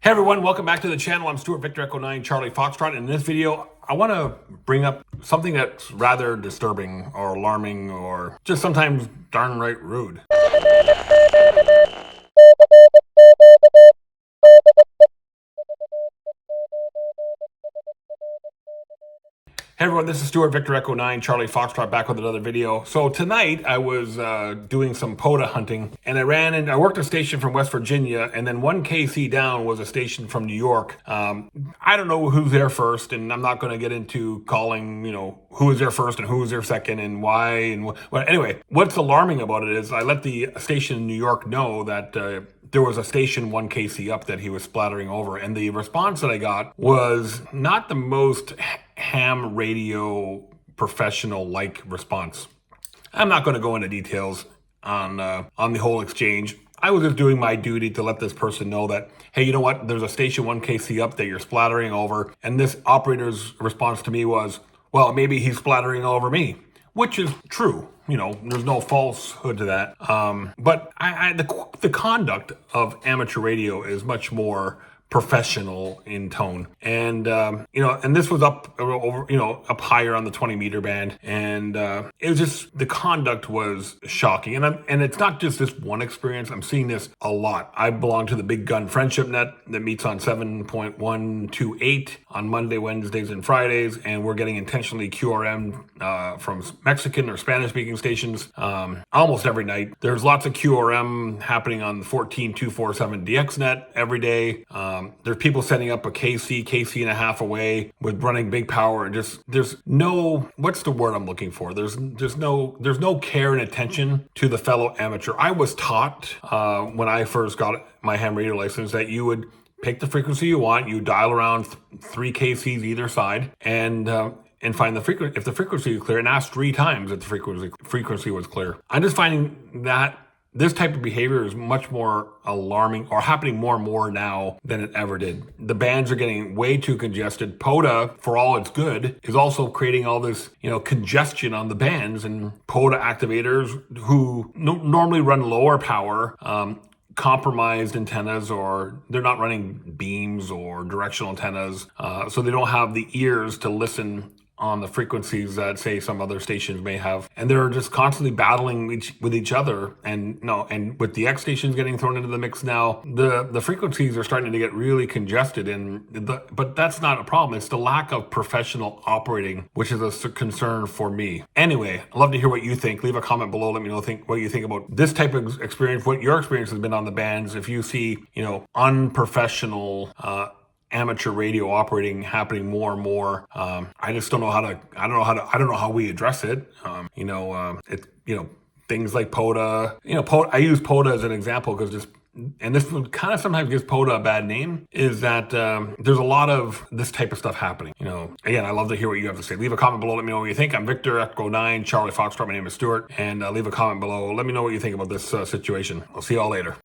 Hey everyone, welcome back to the channel. I'm Stuart Victor Echo 9 Charlie Foxtrot. In this video, I want to bring up something that's rather disturbing or alarming or just sometimes darn right rude. Hey everyone, this is Stuart Victor Echo 9 Charlie Foxtrot back with another video. So tonight I was doing some POTA hunting, and I worked a station from West Virginia, and then 1 KC down was a station from New York. I don't know who's there first, and I'm not going to get into calling, who was there first and who was there second and why. But anyway, what's alarming about it is I let the station in New York know that there was a station 1 KC up that he was splattering over, and the response that I got was not the most ham radio professional-like response. I'm not going to go into details on the whole exchange. I was just doing my duty to let this person know that, hey, you know what? There's a station 1 KC up that you're splattering over, and this operator's response to me was, well, maybe he's splattering over me, which is true. There's no falsehood to that. But the conduct of amateur radio is much more professional in tone, and and this was up over up higher on the 20-meter band, and it was just, the conduct was shocking. And it's not just this one experience. I'm seeing this a lot. I belong to the Big Gun Friendship Net that meets on 7.128 on Monday, Wednesdays, and Fridays, and we're getting intentionally QRM from Mexican or Spanish speaking stations almost every night. There's lots of QRM happening on the 14247 DXnet every day. There's people setting up a KC and a half away with running big power, and there's no, what's the word I'm looking for? There's no care and attention to the fellow amateur. I was taught when I first got my ham radio license that you would pick the frequency you want, you dial around 3 KCs either side, and find the frequency, if the frequency is clear, and ask 3 times if the frequency was clear. I'm just finding that this type of behavior is much more alarming, or happening more and more now than it ever did. The bands are getting way too congested. POTA, for all it's good, is also creating all this, congestion on the bands, and POTA activators who normally run lower power, compromised antennas, or they're not running beams or directional antennas, so they don't have the ears to listen on the frequencies that, say, some other stations may have, and they're just constantly battling with each other. And with the X stations getting thrown into the mix now, the frequencies are starting to get really congested. But that's not a problem. It's the lack of professional operating, which is a concern for me. Anyway, I'd love to hear what you think. Leave a comment below. Let me know what you think about this type of experience, what your experience has been on the bands. If you see, unprofessional amateur radio operating happening more and more, I just don't know how to. I don't know how we address it. Things like POTA. POTA. I use POTA as an example because and this kind of sometimes gives POTA a bad name, is that there's a lot of this type of stuff happening. Again, I love to hear what you have to say. Leave a comment below. Let me know what you think. I'm Victor Echo 9 Charlie Foxtrot. My name is Stuart, and leave a comment below. Let me know what you think about this situation. I'll see y'all later.